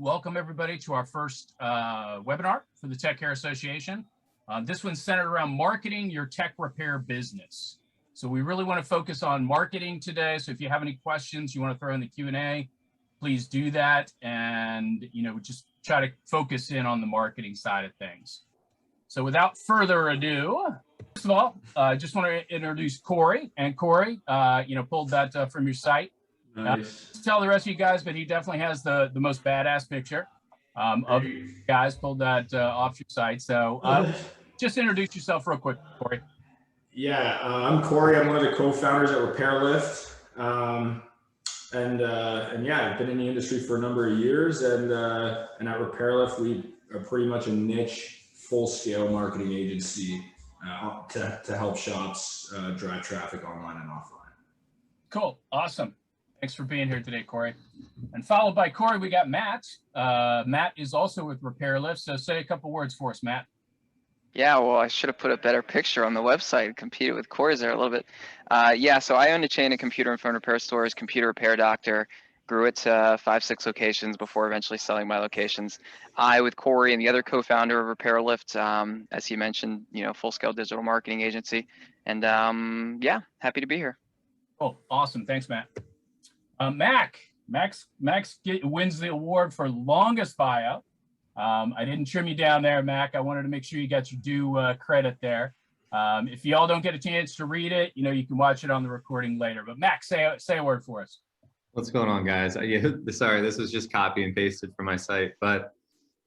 welcome everybody to our first webinar for the Tech Care Association. This one's centered around marketing your tech repair business. So we really want to focus on marketing today. So if you have any questions you want to throw in the Q&A, please do that. And, just try to focus in on the marketing side of things. So without further ado, first of all, I just want to introduce Cory. And Cory, pulled that from your site. Nice. Tell the rest of you guys, but he definitely has the most badass picture of you guys, pulled that off your site. So just introduce yourself real quick, Cory. Yeah, I'm Cory. I'm one of the co-founders at RepairLift. And yeah, I've been in the industry for a number of years. And at RepairLift, we are pretty much a niche, full-scale marketing agency to help shops drive traffic online and offline. Cool. Awesome. Thanks for being here today, Cory. And followed by Cory, we got Matt. Matt is also with RepairLift. So say a couple words for us, Matt. Yeah, well, I should have put a better picture on the website and competed with Cory's there a little bit. Yeah, so I own a chain of computer and phone repair stores, Computer Repair Doctor, grew it to 5-6 locations before eventually selling my locations. I, with Cory and the other co-founder of RepairLift, as he mentioned, full-scale digital marketing agency. And yeah, happy to be here. Oh, awesome. Thanks, Matt. Max wins the award for longest bio. I didn't trim you down there, Mac. I wanted to make sure you got your due credit there. If y'all don't get a chance to read it, you can watch it on the recording later. But Mac, say a word for us. What's going on, guys? Sorry, this was just copy and pasted from my site. But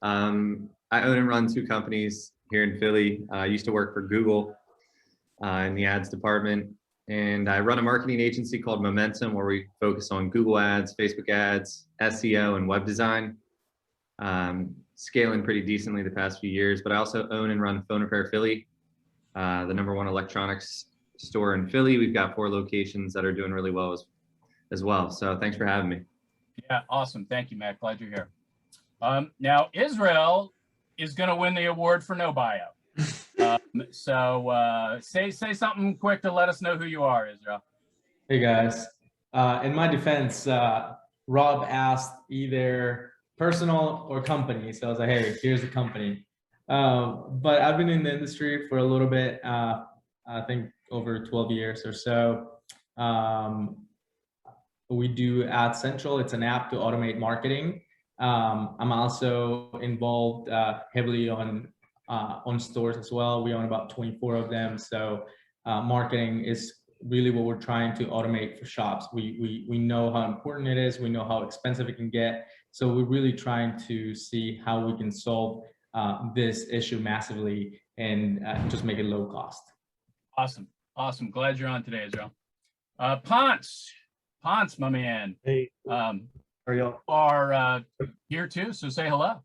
I own and run 2 companies here in Philly. I used to work for Google in the ads department. And I run a marketing agency called Momentum, where we focus on Google ads, Facebook ads, SEO, and web design. Scaling pretty decently the past few years, but I also own and run Phone Repair Philly, the #1 electronics store in Philly. We've got 4 locations that are doing really well as well. So thanks for having me. Yeah, awesome. Thank you, Matt. Glad you're here. Now, Israel is going to win the award for no bio. So say something quick to let us know who you are, Israel. Hey guys, in my defense, Rob asked either personal or company, so I was like, hey, here's the company. But I've been in the industry for a little bit, I think over 12 years or so. We do AdCentral. It's an app to automate marketing. I'm also involved heavily on stores as well. We own about 24 of them. So marketing is really what we're trying to automate for shops. We know how important it is. We know how expensive it can get. So we're really trying to see how we can solve this issue massively and just make it low cost. Awesome. Awesome. Glad you're on today, Israel. Ponce, my man. Hey, how are y'all? Are here too, so say hello.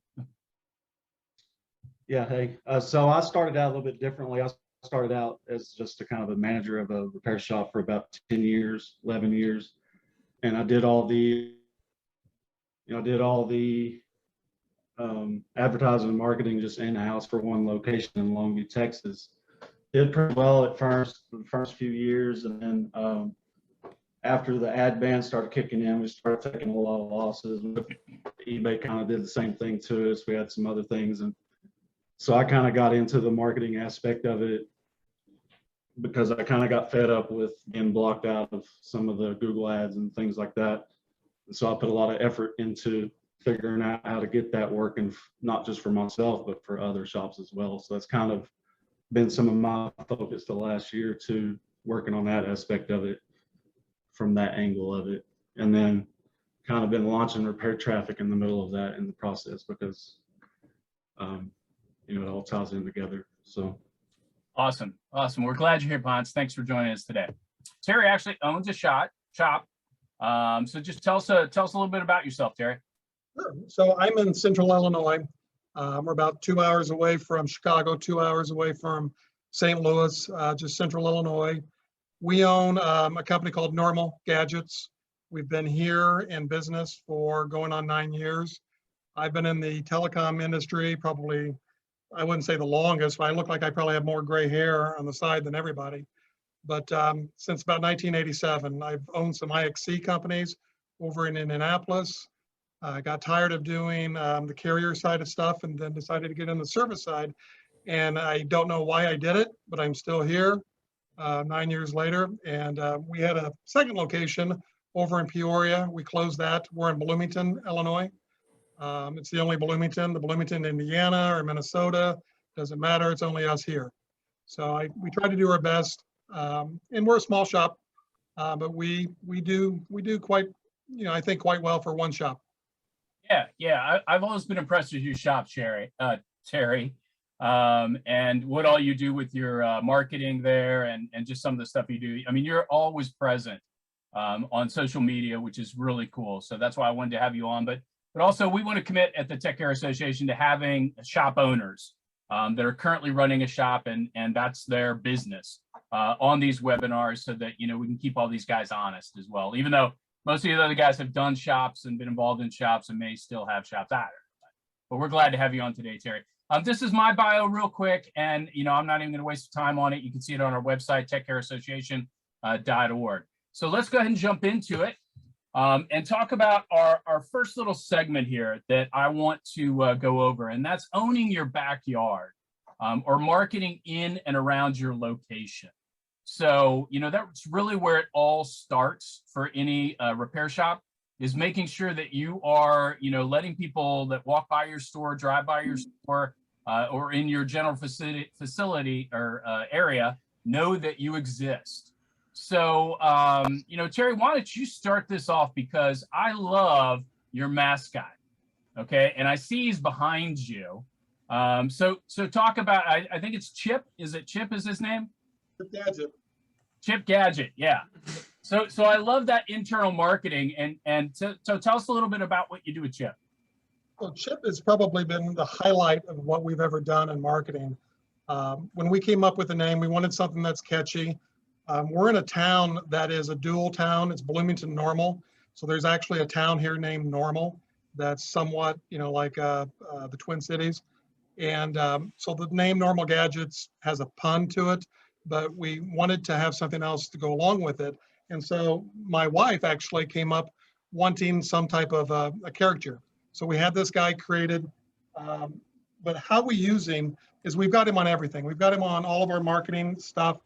Yeah, hey. So I started out a little bit differently. I started out as just a kind of a manager of a repair shop for about 10 years, 11 years. And I did all the, advertising and marketing just in-house for one location in Longview, Texas. Did pretty well at first, the first few years. And then after the ad ban started kicking in, we started taking a lot of losses. eBay kind of did the same thing to us. We had some other things. And so I kind of got into the marketing aspect of it because I kind of got fed up with being blocked out of some of the Google ads and things like that. And so I put a lot of effort into figuring out how to get that working, not just for myself, but for other shops as well. So that's kind of been some of my focus the last year or two, working on that aspect of it from that angle of it. And then kind of been launching repair traffic in the middle of that in the process because it all ties in together. So awesome. We're glad you're here, Ponce. Thanks for joining us today. Terry actually owns a shop. So just tell us a little bit about yourself, Terry. Sure. So I'm in Central Illinois. We're about 2 hours away from Chicago, 2 hours away from St. Louis, just Central Illinois. We own a company called Normal Gadgets. We've been here in business for going on 9 years. I've been in the telecom industry probably, I wouldn't say the longest, but I look like I probably have more gray hair on the side than everybody. But since about 1987, I've owned some IXC companies over in Indianapolis. I got tired of doing the carrier side of stuff and then decided to get in the service side. And I don't know why I did it, but I'm still here 9 years later. And we had a second location over in Peoria. We closed that. We're in Bloomington, Illinois. It's the only Bloomington. The Bloomington, Indiana or Minnesota, doesn't matter. It's only us here. So we try to do our best. And we're a small shop, but we do quite, I think quite well for one shop. Yeah. I've always been impressed with your shop, Terry, and what all you do with your marketing there, and just some of the stuff you do. I mean, you're always present on social media, which is really cool. So that's why I wanted to have you on. But also, we want to commit at the Tech Care Association to having shop owners that are currently running a shop, and that's their business on these webinars, so that we can keep all these guys honest as well. Even though most of the other guys have done shops and been involved in shops and may still have shops out there. But we're glad to have you on today, Terry. This is my bio real quick, and I'm not even going to waste time on it. You can see it on our website, techcareassociation.org. So let's go ahead and jump into it and talk about our first little segment here that I want to go over, and that's owning your backyard or marketing in and around your location. So, that's really where it all starts for any repair shop, is making sure that you are, letting people that walk by your store, drive by your store, or in your general facility or area know that you exist. So, Terry, why don't you start this off, because I love your mascot, okay? And I see he's behind you. So talk about, I think it's Chip. Is it Chip is his name? Chip Gadget. Chip Gadget, yeah. So I love that internal marketing, and so tell us a little bit about what you do with Chip. Well, Chip has probably been the highlight of what we've ever done in marketing. When we came up with the name, we wanted something that's catchy. We're in a town that is a dual town. It's Bloomington Normal. So there's actually a town here named Normal that's somewhat, like the Twin Cities. And so the name Normal Gadgets has a pun to it, but we wanted to have something else to go along with it. And so my wife actually came up wanting some type of a caricature. So we had this guy created, but how we use him is we've got him on everything. We've got him on all of our marketing stuff,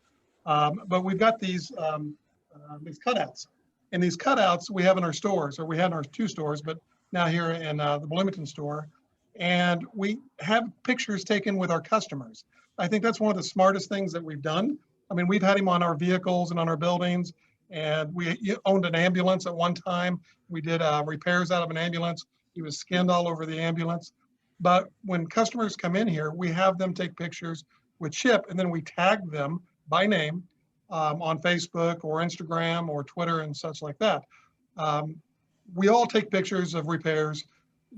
but we've got these cutouts. And these cutouts we have in our stores, or we had in our 2 stores, but now here in the Bloomington store. And we have pictures taken with our customers. I think that's one of the smartest things that we've done. I mean, we've had him on our vehicles and on our buildings, and we owned an ambulance at one time. We did repairs out of an ambulance. He was skinned all over the ambulance. But when customers come in here, we have them take pictures with Chip, and then we tag them by name on Facebook or Instagram or Twitter and such like that. We all take pictures of repairs,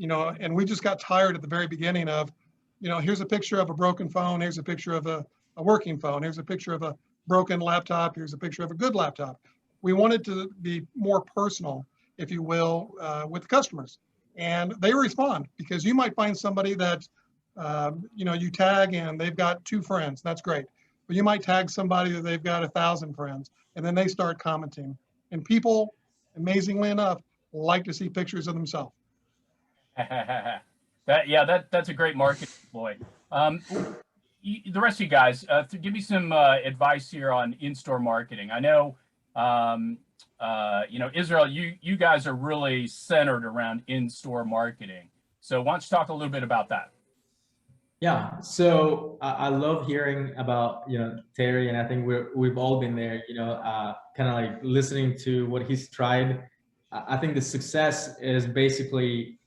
and we just got tired at the very beginning of, here's a picture of a broken phone, here's a picture of a working phone, here's a picture of a broken laptop, here's a picture of a good laptop. We wanted to be more personal, if you will, with customers. And they respond, because you might find somebody that, you tag and they've got 2 friends. That's great. But you might tag somebody that they've got 1,000 friends, and then they start commenting. And people, amazingly enough, like to see pictures of themselves. That's a great marketing ploy. The rest of you guys, give me some advice here on in-store marketing. I know, Israel, you guys are really centered around in-store marketing. So why don't you talk a little bit about that? Yeah, so I love hearing about, Terry, and I think we've all been there, kind of like listening to what he's tried. I think the success is basically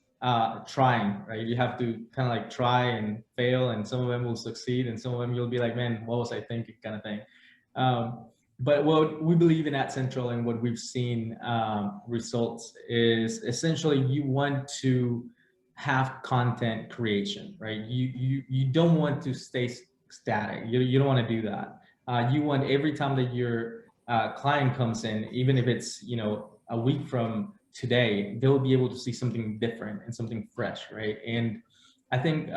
trying, right? You have to kind of like try and fail, and some of them will succeed, and some of them you'll be like, man, what was I thinking, kind of thing. But what we believe in AdCentral and what we've seen results is essentially you want to have content creation, right? You don't want to stay static. You don't want to do that. You want every time that your client comes in, even if it's a week from today, they'll be able to see something different and something fresh, right? And I think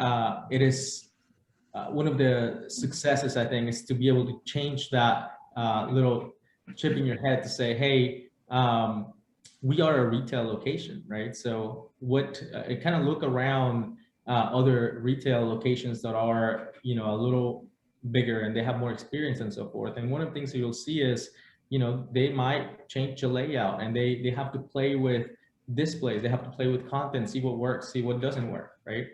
it is one of the successes, I think, is to be able to change that little chip in your head to say, hey, we are a retail location, right? So what kind of look around other retail locations that are, you know, a little bigger and they have more experience and so forth. And one of the things that you'll see is, you know, they might change the layout and they have to play with displays, they have to play with content, see what works, see what doesn't work, right?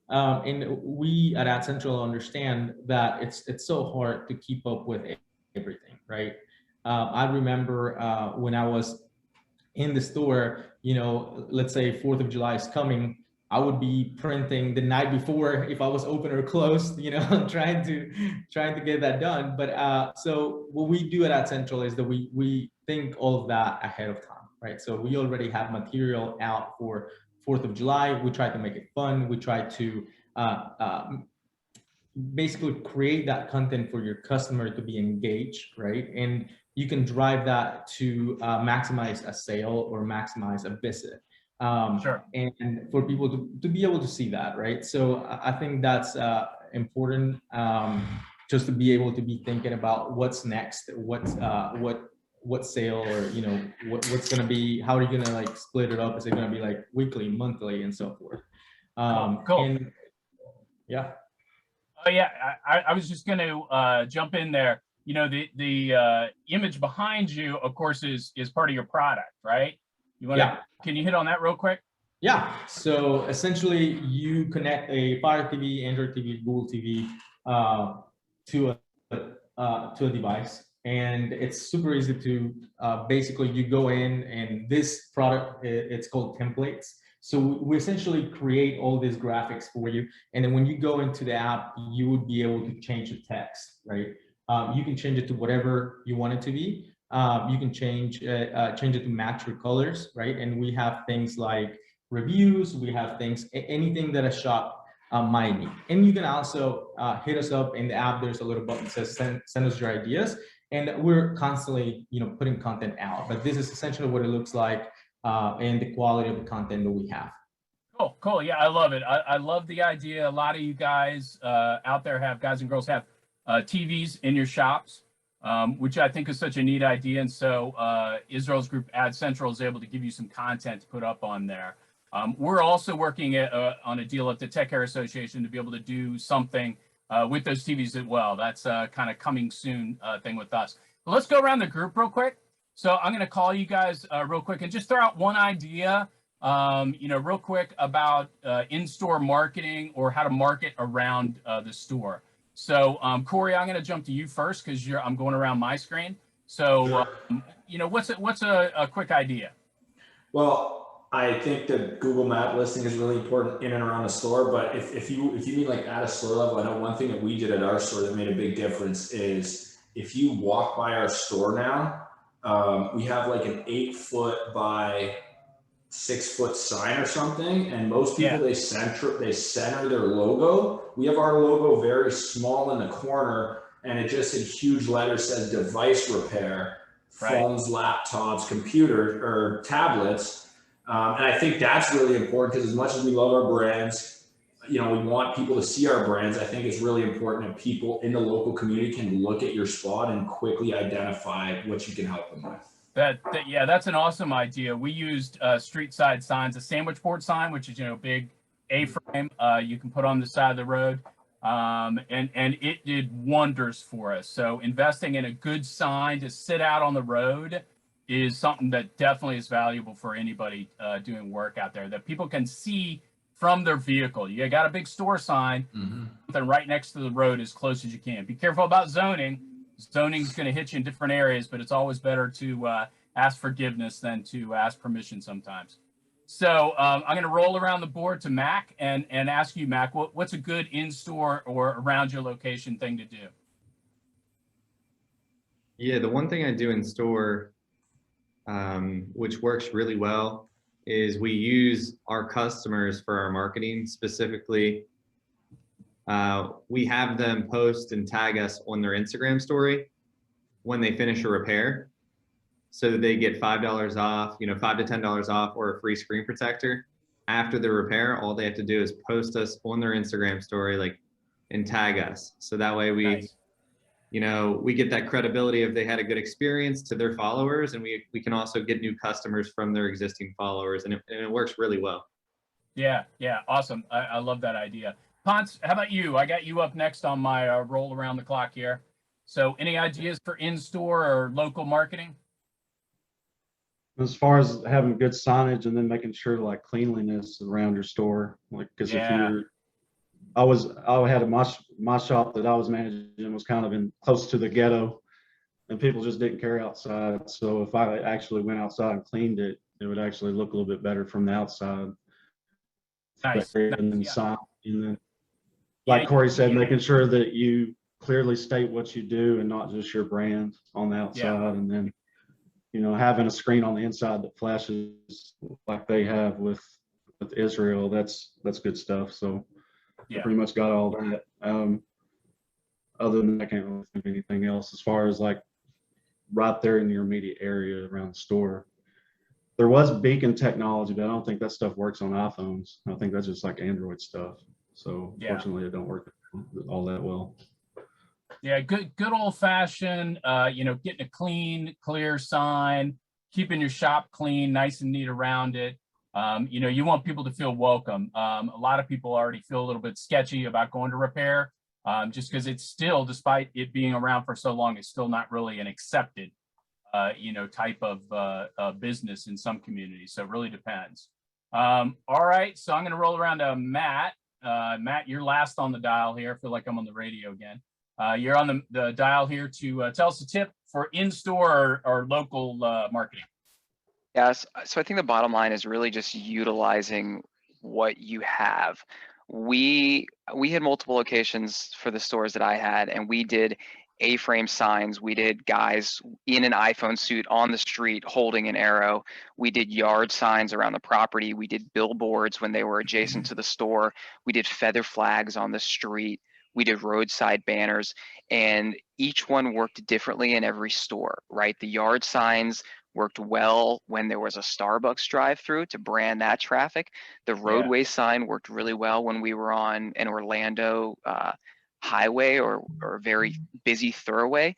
And we at AdCentral understand that it's so hard to keep up with everything, right? I remember when I was in the store, you know, let's say 4th of July is coming, I would be printing the night before if I was open or closed, you know, trying to get that done. But so what we do at AdCentral is that we think all of that ahead of time, right? So we already have material out for 4th of July. We try to make it fun. We try to basically create that content for your customer to be engaged, right? And you can drive that to maximize a sale or maximize a visit. Sure. And for people to be able to see that, right? So I think that's important, just to be able to be thinking about what's next, what sale, or, you know, what's going to be, how are you going to like split it up? Is it going to be like weekly, monthly, and so forth? Cool. And yeah. Oh yeah, I was just going to jump in there. You know, the image behind you, of course, is part of your product, right? You want to? Can you hit on that real quick? Yeah. So essentially, you connect a Fire TV, Android TV, Google TV to a device, and it's super easy to basically you go in, and this product, it's called templates. So we essentially create all these graphics for you, and then when you go into the app, you would be able to change the text, right? You can change it to whatever you want it to be. You can change it to match your colors, right? And we have things like reviews. We have things, anything that a shop might need. And you can also hit us up in the app. There's a little button that says send us your ideas, and we're constantly, you know, putting content out. But this is essentially what it looks like, and the quality of the content that we have. Cool. Yeah, I love it. I love the idea. A lot of you guys out there guys and girls have TVs in your shops, which I think is such a neat idea. And so Israel's group AdCentral is able to give you some content to put up on there. We're also working on a deal at the Tech Care Association to be able to do something with those TVs as well. That's kind of coming soon thing with us. But let's go around the group real quick. So I'm going to call you guys real quick and just throw out one idea, you know, real quick about in-store marketing or how to market around the store. So Cory, I'm going to jump to you first because I'm going around my screen. So, you know, what's a quick idea? Well, I think the Google Map listing is really important in and around the store. But if you mean like at a store level, I know one thing that we did at our store that made a big difference is if you walk by our store now, we have like an 8-foot by 6-foot sign or something, and most people they center their logo. We have our logo very small in the corner, and it just in huge letters says device repair, phones, laptops, computers, or tablets. And I think that's really important because as much as we love our brands, you know, we want people to see our brands. I think it's really important that people in the local community can look at your spot and quickly identify what you can help them with. Yeah, that's an awesome idea. We used street side signs, a sandwich board sign, which is, you know, big A-frame you can put on the side of the road. And it did wonders for us. So investing in a good sign to sit out on the road is something that definitely is valuable for anybody doing work out there, that people can see from their vehicle. You got a big store sign, then right next to the road as close as you can. Be careful about zoning. Zoning is going to hit you in different areas, but it's always better to ask forgiveness than to ask permission sometimes. So I'm going to roll around the board to Mac and ask you, Mac, what's a good in-store or around your location thing to do? Yeah, the one thing I do in store, which works really well, is we use our customers for our marketing. Specifically, we have them post and tag us on their Instagram story when they finish a repair, so that they get $5 off, you know, $5 to $10 off, or a free screen protector after the repair. All they have to do is post us on their Instagram story, like, and tag us. So that way you know, we get that credibility if they had a good experience to their followers, and we can also get new customers from their existing followers, and it works really well. Yeah, yeah, awesome. I love that idea. Ponce, how about you? I got you up next on my roll around the clock here. So any ideas for in-store or local marketing? As far as having good signage and then making sure like cleanliness around your store, like, because if Yeah. you're, I had my shop that I was managing was kind of in close to the ghetto, and people just didn't carry outside. So if I actually went outside and cleaned it, it would actually look a little bit better from the outside. Nice. And then Yeah. sign, and then, like Cory said, making sure that you clearly state what you do and not just your brand on the outside, and then, you know, having a screen on the inside that flashes like they have with Israel, that's good stuff. So I pretty much got all that. Other than that, I can't really think of anything else as far as like right there in your immediate area around the store. There was beacon technology, but I don't think that stuff works on iPhones. I think that's just like Android stuff. So fortunately, it don't work all that well. Yeah, good old fashioned, you know, getting a clean, clear sign, keeping your shop clean, nice and neat around it. You know, you want people to feel welcome. A lot of people already feel a little bit sketchy about going to repair, just because it's still, despite it being around for so long, it's still not really an accepted, you know, type of business in some communities. So it really depends. All right, so I'm going to roll around to Matt. Matt, you're last on the dial here. I feel like I'm on the radio again. You're on the dial here to tell us a tip for in-store or local marketing. Yes, so I think the bottom line is really just utilizing what you have. We had multiple locations for the stores that I had, and we did A-frame signs. We did guys in an iPhone suit on the street holding an arrow. We did yard signs around the property. We did billboards when they were adjacent to the store. We did feather flags on the street. We did roadside banners, and each one worked differently in every store, right? The yard signs worked well when there was a Starbucks drive-through to brand that traffic. The roadway sign worked really well when we were on an Orlando highway or a very busy thoroughway.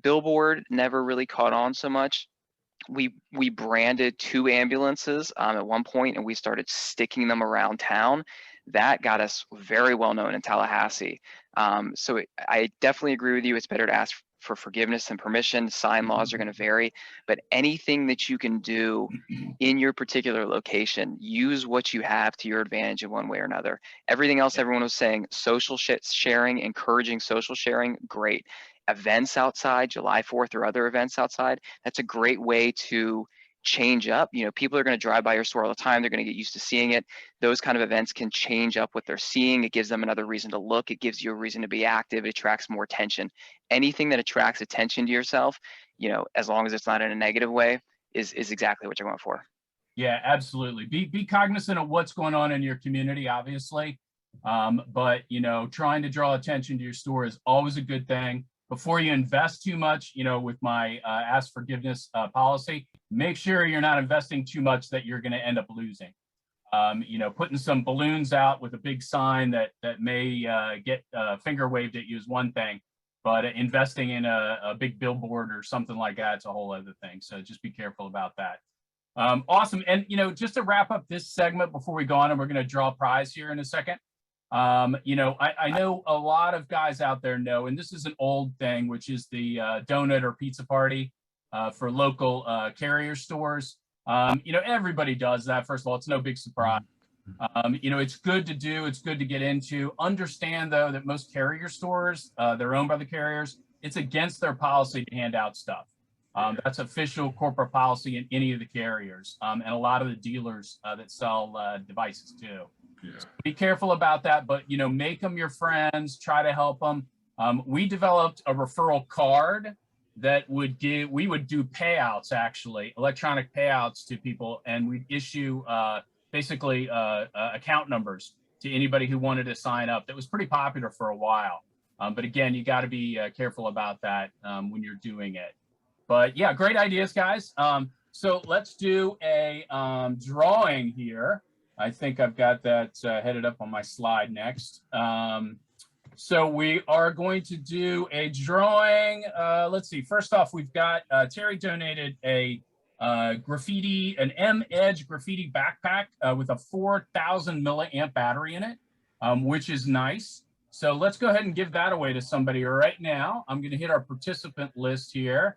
Billboard never really caught on so much. We branded 2 ambulances at one point, and we started sticking them around town. That got us very well known in Tallahassee. So I definitely agree with you. It's better to ask for forgiveness and permission. Sign laws are going to vary, but anything that you can do in your particular location, use what you have to your advantage in one way or another. Everything else everyone was saying, social sharing, encouraging social sharing, great. Events outside, July 4th or other events outside, that's a great way to change up. You know, people are going to drive by your store all the time. They're going to get used to seeing it. Those kind of events can change up what they're seeing. It gives them another reason to look. It gives you a reason to be active. It attracts more attention. Anything that attracts attention to yourself, you know, as long as it's not in a negative way, is exactly what you're going for. Yeah, absolutely. Be cognizant of what's going on in your community, obviously. But, you know, trying to draw attention to your store is always a good thing. Before you invest too much, you know, with my ask forgiveness policy, make sure you're not investing too much that you're going to end up losing. You know, putting some balloons out with a big sign that may get finger waved at you is one thing, but investing in a big billboard or something like that, it's a whole other thing. So just be careful about that. Awesome. And, you know, just to wrap up this segment before we go on, and we're going to draw a prize here in a second. You know, I know a lot of guys out there know, and this is an old thing, which is the donut or pizza party for local carrier stores. You know, everybody does that. First of all, it's no big surprise. You know, it's good to do. It's good to get into. Understand, though, that most carrier stores, they're owned by the carriers. It's against their policy to hand out stuff. That's official corporate policy in any of the carriers, and a lot of the dealers that sell devices too. Yeah. So be careful about that, but, you know, make them your friends, try to help them. We developed a referral card that we would do payouts, actually, electronic payouts to people, and we'd issue basically account numbers to anybody who wanted to sign up. That was pretty popular for a while. But again, you got to be careful about that when you're doing it. But yeah, great ideas, guys. So let's do a drawing here. I think I've got that headed up on my slide next. So we are going to do a drawing. Let's see. First off, we've got Terry donated a graffiti, an M-Edge graffiti backpack with a 4,000 milliamp battery in it, which is nice. So let's go ahead and give that away to somebody right now. I'm going to hit our participant list here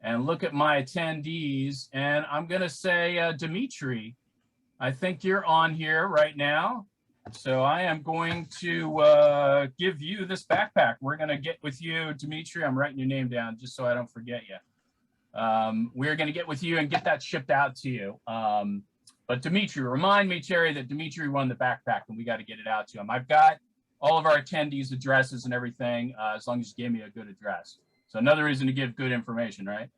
and look at my attendees. And I'm going to say, Dimitri, I think you're on here right now. So I am going to give you this backpack. We're going to get with you, Dimitri. I'm writing your name down just so I don't forget you. We're going to get with you and get that shipped out to you. But Dimitri, remind me, Terry, that Dimitri won the backpack and we got to get it out to him. I've got all of our attendees' addresses and everything, as long as you gave me a good address. So another reason to give good information, right?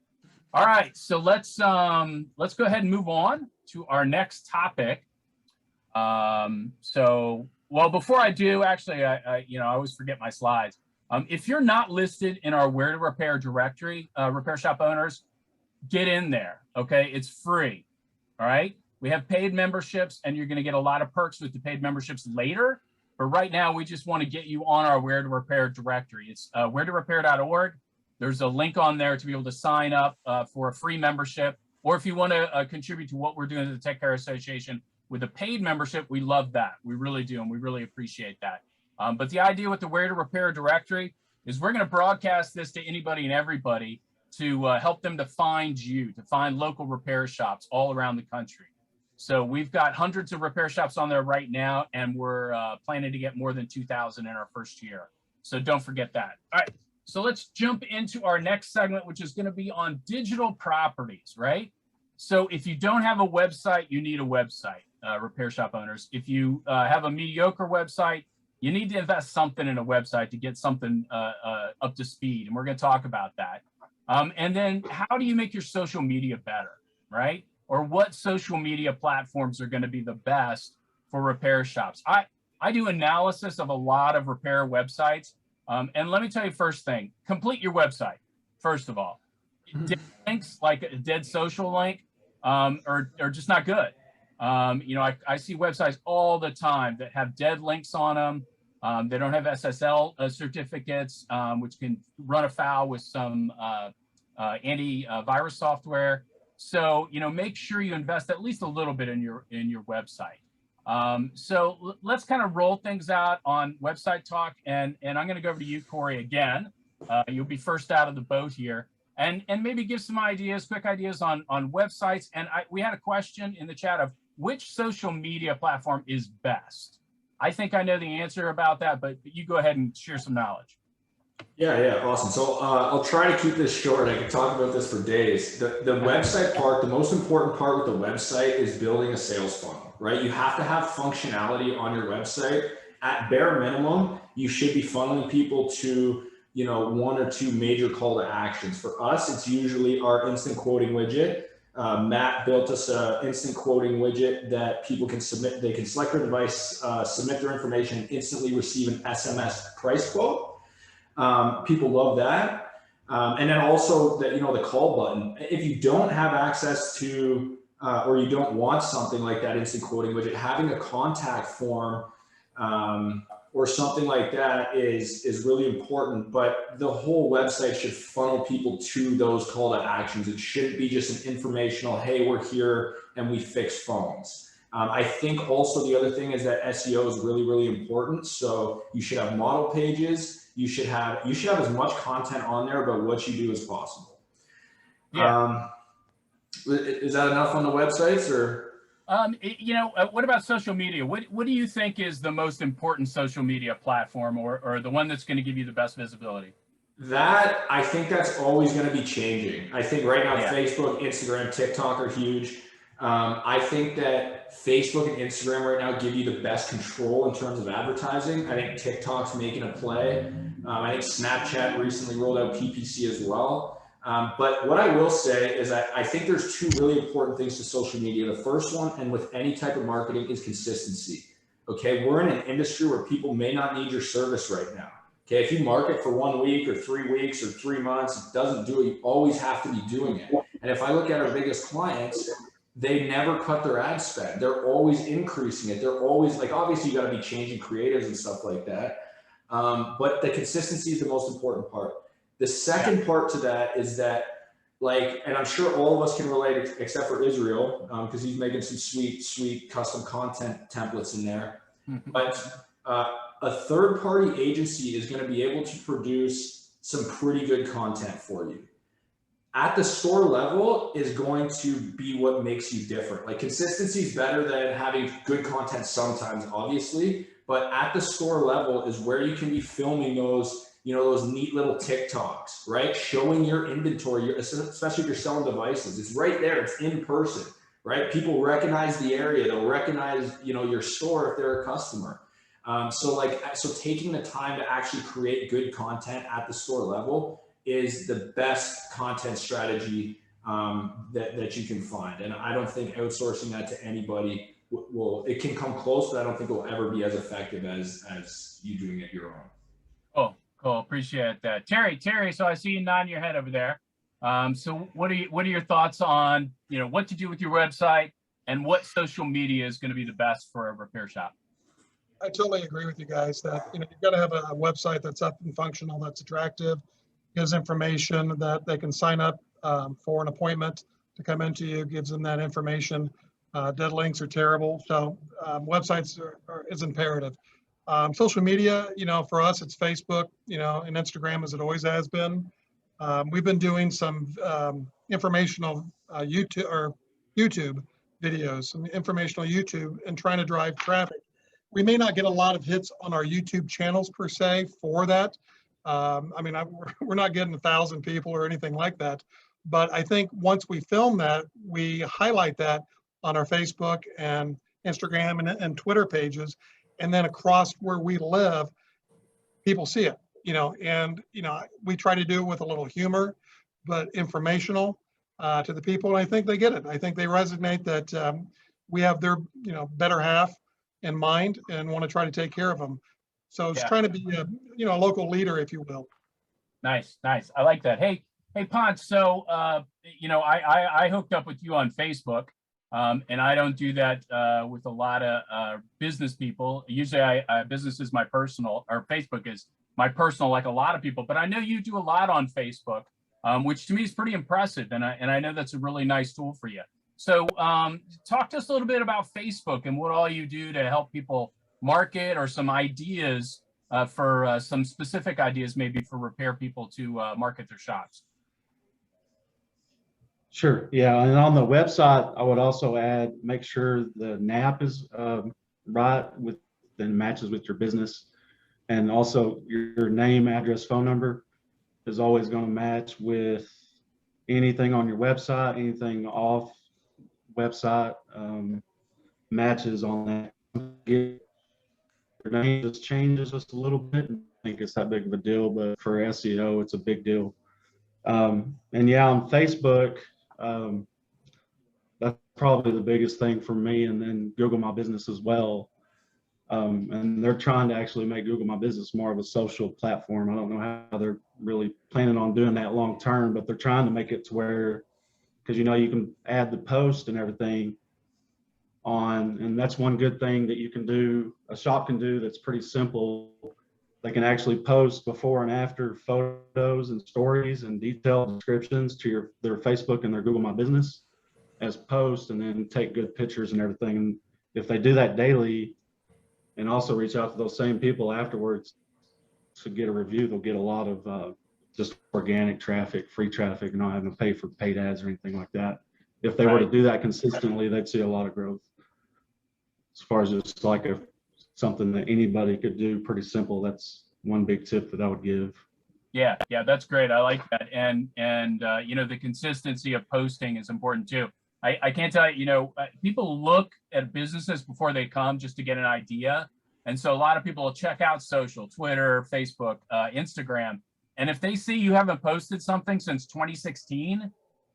All right, so let's go ahead and move on to our next topic. Well, before I do, actually, I always forget my slides. If you're not listed in our Where to Repair directory, repair shop owners, get in there, okay? It's free, all right? We have paid memberships, and you're gonna get a lot of perks with the paid memberships later, but right now, we just wanna get you on our Where to Repair directory. It's wheretorepair.org. There's a link on there to be able to sign up for a free membership, or if you wanna contribute to what we're doing at the Tech Care Association with a paid membership, we love that. We really do, and we really appreciate that. But the idea with the Where to Repair directory is we're going to broadcast this to anybody and everybody to help them to find you, to find local repair shops all around the country. So we've got hundreds of repair shops on there right now, and we're planning to get more than 2,000 in our first year. So don't forget that. All right, so let's jump into our next segment, which is going to be on digital properties, right? So if you don't have a website, you need a website, repair shop owners. If you have a mediocre website, you need to invest something in a website to get something up to speed. And we're going to talk about that. And then how do you make your social media better, right? Or what social media platforms are going to be the best for repair shops? I do analysis of a lot of repair websites. And let me tell you first thing, complete your website, first of all. Dead links, like a dead social link, are just not good. I see websites all the time that have dead links on them. They don't have SSL certificates, which can run afoul with some antivirus software. So, make sure you invest at least a little bit in your website. So let's kind of roll things out on website talk, and I'm going to go over to you, Cory, again. You'll be first out of the boat here, and maybe give some ideas, quick ideas on websites. And we had a question in the chat of which social media platform is best. I think I know the answer about that, but you go ahead and share some knowledge. Yeah, awesome. So I'll try to keep this short. I could talk about this for days. The website part, the most important part with the website is building a sales funnel, right? You have to have functionality on your website. At bare minimum, you should be funneling people to, one or two major call to actions. For us, it's usually our instant quoting widget. Matt built us an instant quoting widget that people can submit. They can select their device, submit their information, and instantly receive an SMS price quote. People love that. And then also the call button. If you don't have access to, or you don't want something like that instant quoting widget, having a contact form or something like that is really important. But the whole website should funnel people to those call to actions. It shouldn't be just an informational, hey, we're here and we fix phones. I think also the other thing is that SEO is really, really important. So you should have model pages. You should have as much content on there about what you do as possible. Yeah. Is that enough on the websites or? What about social media? What do you think is the most important social media platform or the one that's going to give you the best visibility? I think that's always going to be changing. I think right now, Facebook, Instagram, TikTok are huge. I think that Facebook and Instagram right now give you the best control in terms of advertising. I think TikTok's making a play. I think Snapchat recently rolled out PPC as well. But what I will say is I think there's two really important things to social media. The first one, and with any type of marketing, is consistency. Okay, we're in an industry where people may not need your service right now. Okay, if you market for 1 week or 3 weeks or 3 months, it doesn't do it. You always have to be doing it. And if I look at our biggest clients, they never cut their ad spend. They're always increasing it. They're always like, obviously you got to be changing creatives and stuff like that. But the consistency is the most important part. The second part to that is that, like, and I'm sure all of us can relate except for Israel, because he's making some sweet custom content templates in there. But a third-party agency is going to be able to produce some pretty good content for you. At the store level is going to be what makes you different. Like, consistency is better than having good content sometimes, obviously, but at the store level is where you can be filming those, you know, those neat little TikToks, right? Showing your inventory, especially if you're selling devices. It's right there. It's in person, right? People recognize the area. They'll recognize, you know, your store if they're a customer. So taking the time to actually create good content at the store level is the best content strategy that you can find. And I don't think outsourcing that to anybody it can come close, but I don't think it will ever be as effective as you doing it your own. Cool. Appreciate that. Terry, so I see you nodding your head over there. So what are your thoughts on, you know, what to do with your website and what social media is going to be the best for a repair shop? I totally agree with you guys that, you know, you've got to have a website that's up and functional, that's attractive, gives information that they can sign up for an appointment to come into you, gives them that information. Dead links are terrible. So websites is imperative. Social media, you know, for us, it's Facebook, you know, and Instagram as it always has been. We've been doing some informational YouTube videos, some informational YouTube, and trying to drive traffic. We may not get a lot of hits on our YouTube channels per se for that. I mean, we're not getting 1,000 people or anything like that. But I think once we film that, we highlight that on our Facebook and Instagram and Twitter pages, and then across where we live, people see it, you know, and, you know, we try to do it with a little humor, but informational to the people. And I think they get it. I think they resonate that we have their, you know, better half in mind and want to try to take care of them. So it's trying to be a, you know, a local leader, if you will. Nice. I like that. Hey, Ponce. So, you know, I hooked up with you on Facebook, and I don't do that with a lot of business people. Usually business is my personal, or Facebook is my personal, like a lot of people, but I know you do a lot on Facebook, which to me is pretty impressive. And I know that's a really nice tool for you. So talk to us a little bit about Facebook and what all you do to help people market, or some ideas for some specific ideas, maybe for repair people to market their shops. Sure. Yeah. And on the website, I would also add, make sure the NAP is right and matches with your business. And also your name, address, phone number is always going to match with anything on your website, anything off website matches on that. Your name just changes just a little bit. I think it's that big of a deal, but for SEO, it's a big deal. And yeah, on Facebook, that's probably the biggest thing for me, and then Google My Business as well. And they're trying to actually make Google My Business more of a social platform. I don't know how they're really planning on doing that long term, but they're trying to make it to where, because you know, you can add the post and everything on, and that's one good thing that you can do, a shop can do that's pretty simple. They can actually post before and after photos and stories and detailed descriptions to their Facebook and their Google My Business as posts, and then take good pictures and everything. And if they do that daily and also reach out to those same people afterwards to get a review, they'll get a lot of just organic traffic, free traffic, not having to pay for paid ads or anything like that. If they were to do that consistently, they'd see a lot of growth. As far as just like something that anybody could do, pretty simple. That's one big tip that I would give. Yeah, that's great. I like that. And you know, the consistency of posting is important too. I can't tell you, you know, people look at businesses before they come just to get an idea. And so a lot of people will check out social, Twitter, Facebook, Instagram. And if they see you haven't posted something since 2016,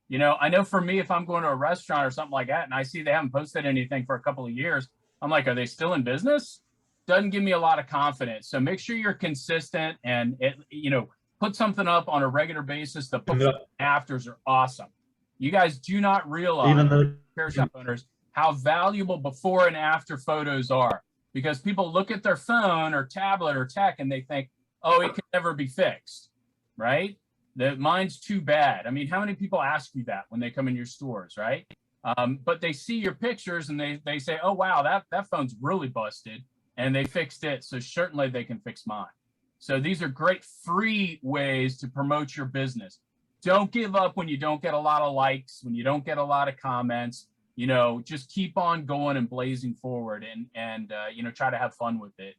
you know, I know for me, if I'm going to a restaurant or something like that, and I see they haven't posted anything for a couple of years, I'm like, are they still in business? Doesn't give me a lot of confidence. So make sure you're consistent and, you know, put something up on a regular basis. The before and afters are awesome. You guys do not realize, repair shop owners, how valuable before and after photos are, because people look at their phone or tablet or tech and they think, oh, it can never be fixed, right? That mine's too bad. I mean, how many people ask you that when they come in your stores, right? But they see your pictures and they say, oh, wow, that phone's really busted, and they fixed it. So certainly they can fix mine. So these are great free ways to promote your business. Don't give up when you don't get a lot of likes, when you don't get a lot of comments. You know, just keep on going and blazing forward, and you know, try to have fun with it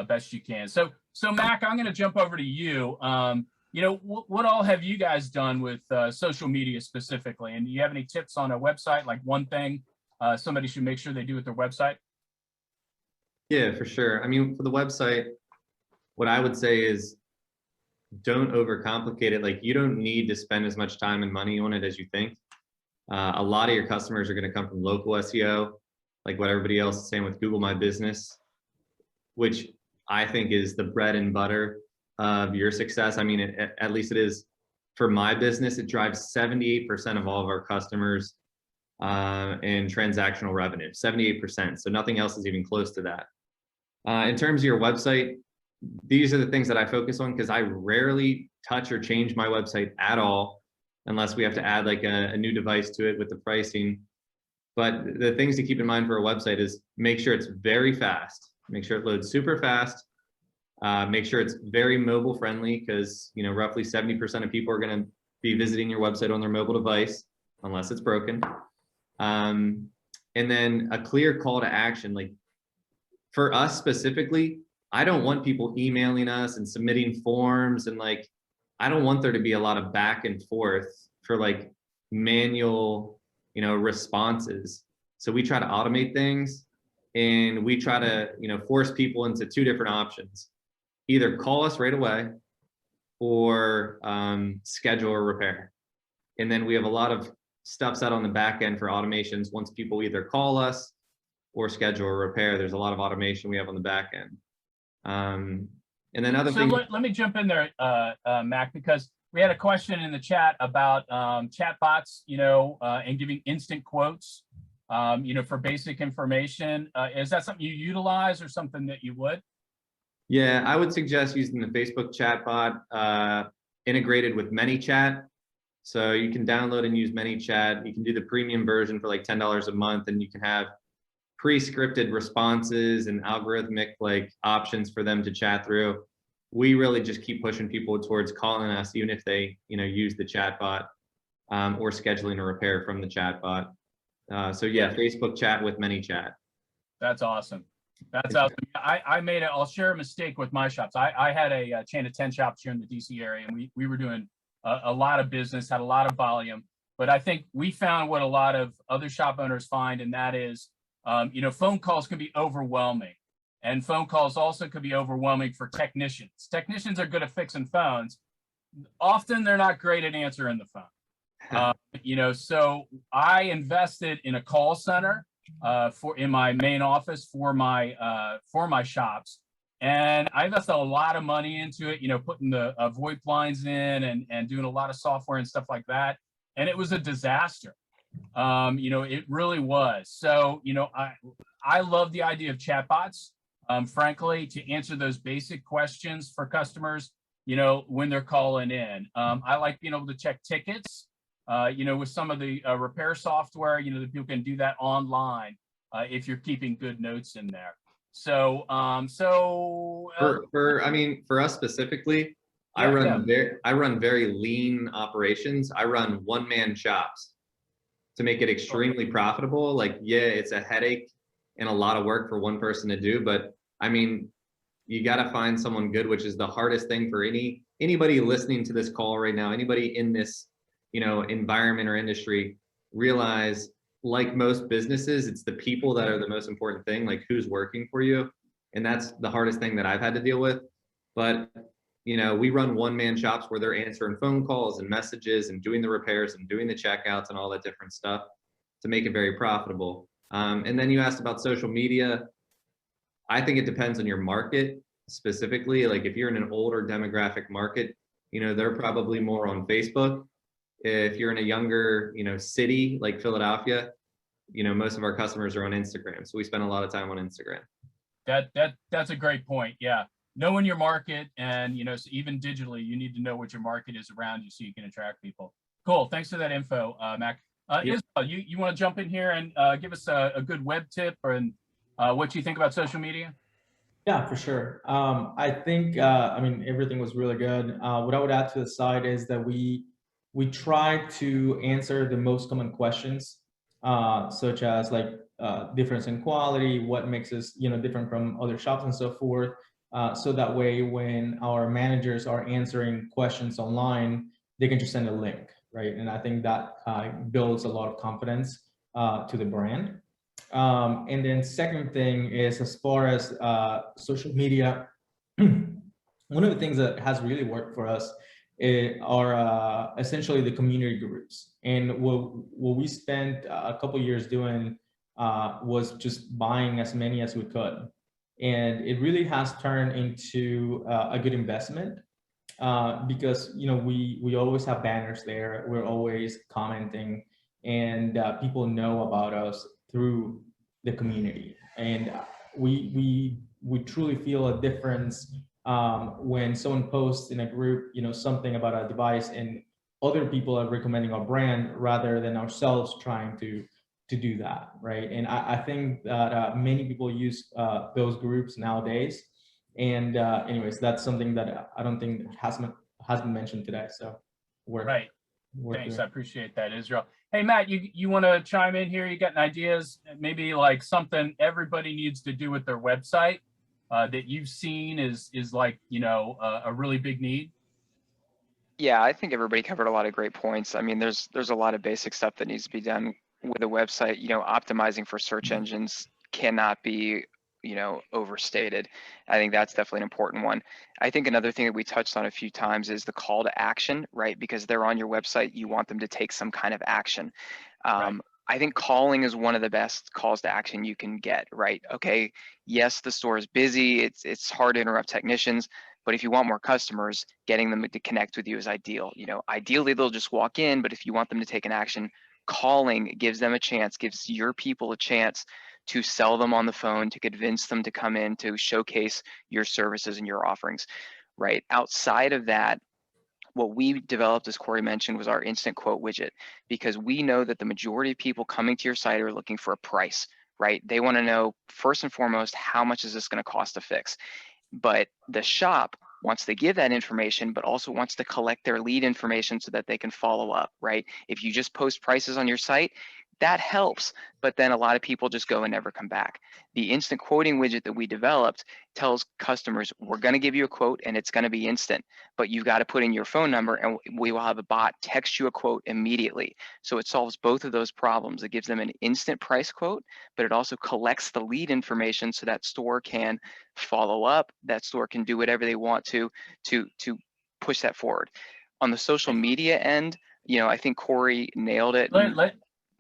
best you can. So Mac, I'm going to jump over to you. You know, what all have you guys done with social media specifically? And do you have any tips on a website, like one thing somebody should make sure they do with their website? Yeah, for sure. I mean, for the website, what I would say is don't overcomplicate it. Like, you don't need to spend as much time and money on it as you think. A lot of your customers are going to come from local SEO, like what everybody else is saying with Google My Business, which I think is the bread and butter of your success. I mean, at least it is for my business. It drives 78% of all of our customers in transactional revenue, 78%. So nothing else is even close to that. In terms of your website, these are the things that I focus on, because I rarely touch or change my website at all, unless we have to add like a new device to it with the pricing. But the things to keep in mind for a website is make sure it's very fast, make sure it loads super fast, make sure it's very mobile friendly, because, you know, roughly 70% of people are going to be visiting your website on their mobile device, unless it's broken. And then a clear call to action. Like, for us specifically, I don't want people emailing us and submitting forms, and like, I don't want there to be a lot of back and forth for like manual, you know, responses. So we try to automate things, and we try to, you know, force people into two different options: either call us right away or schedule a repair. And then we have a lot of stuff set on the back end for automations. Once people either call us or schedule a repair, there's a lot of automation we have on the back end. And then other things. Let me jump in there, Mac, because we had a question in the chat about chat bots, you know, and giving instant quotes, you know, for basic information. Is that something you utilize or something that you would? Yeah, I would suggest using the Facebook chat bot integrated with ManyChat. So you can download and use ManyChat. You can do the premium version for like $10 a month, and you can have pre-scripted responses and algorithmic like options for them to chat through. We really just keep pushing people towards calling us, even if they, you know, use the chatbot or scheduling a repair from the chatbot. So yeah, Facebook chat with ManyChat. That's awesome. That's awesome. I'll share a mistake with my shops. I had a chain of 10 shops here in the DC area, and we were doing a lot of business, had a lot of volume, but I think we found what a lot of other shop owners find, and that is, you know, phone calls can be overwhelming, and phone calls also could be overwhelming for technicians. Technicians are good at fixing phones. Often they're not great at answering the phone. You know, so I invested in a call center in my main office for my shops, and I invested a lot of money into it. You know, putting the VoIP lines in and doing a lot of software and stuff like that, and it was a disaster. You know, it really was. So, you know, I love the idea of chatbots, frankly, to answer those basic questions for customers, you know, when they're calling in. I like being able to check tickets, you know, with some of the repair software, you know, that people can do that online if you're keeping good notes in there. So, I mean, for us specifically, I run very lean operations. I run one-man shops to make it extremely profitable. Like, yeah, it's a headache and a lot of work for one person to do, but I mean, you got to find someone good, which is the hardest thing for anybody listening to this call right now, anybody in this, you know, environment or industry. Realize, like most businesses, it's the people that are the most important thing, like who's working for you. And that's the hardest thing that I've had to deal with. But, you know, we run one-man shops where they're answering phone calls and messages and doing the repairs and doing the checkouts and all that different stuff to make it very profitable. And then you asked about social media. I think it depends on your market specifically. Like, if you're in an older demographic market, you know, they're probably more on Facebook. If you're in a younger, you know, city like Philadelphia, you know, most of our customers are on Instagram. So we spend a lot of time on Instagram. That's a great point. Yeah. Knowing your market, and so even digitally, you need to know what your market is around you so you can attract people. Cool. Thanks for that info, Mac. Yep. Isabel, you want to jump in here and give us a good web tip or what you think about social media? Yeah, for sure. I think, I mean, everything was really good. What I would add to the side is that we try to answer the most common questions, such as like difference in quality, what makes us, different from other shops and so forth. So that way, when our managers are answering questions online, they can just send a link, right? And I think that builds a lot of confidence to the brand. And then second thing is, as far as social media, one of the things that has really worked for us are essentially the community groups. And what we spent a couple years doing was just buying as many as we could. And it really has turned into a good investment because, we always have banners there. We're always commenting, and people know about us through the community. And we truly feel a difference when someone posts in a group, something about a device, and other people are recommending our brand rather than ourselves trying to do that, right? And I think that many people use those groups nowadays. And anyways, that's something that I don't think has been mentioned today. So right. Thanks. I appreciate that, Israel. Hey, Matt, you want to chime in here? You got ideas, maybe like something everybody needs to do with their website that you've seen is like, a really big need? Yeah, I think everybody covered a lot of great points. I mean, there's a lot of basic stuff that needs to be done with a website. Optimizing for search engines cannot be, overstated. I think that's definitely an important one. I think another thing that we touched on a few times is the call to action, right? Because they're on your website, you want them to take some kind of action. Right. I think calling is one of the best calls to action you can get, right? Okay, yes, the store is busy. It's hard to interrupt technicians, but if you want more customers, getting them to connect with you is ideal. Ideally they'll just walk in, but if you want them to take an action, calling gives them a chance, gives your people a chance to sell them on the phone, to convince them to come in, to showcase your services and your offerings, right? Outside of that, what we developed, as Cory mentioned, was our instant quote widget, because we know that the majority of people coming to your site are looking for a price, right? They want to know, first and foremost, how much is this going to cost to fix? But the shop wants to give that information, but also wants to collect their lead information so that they can follow up, right? If you just post prices on your site, that helps, but then a lot of people just go and never come back. The instant quoting widget that we developed tells customers, we're going to give you a quote and it's going to be instant, but you've got to put in your phone number and we will have a bot text you a quote immediately. So it solves both of those problems. It gives them an instant price quote, but it also collects the lead information so that store can follow up, that store can do whatever they want to push that forward. On the social media end, I think Cory nailed it.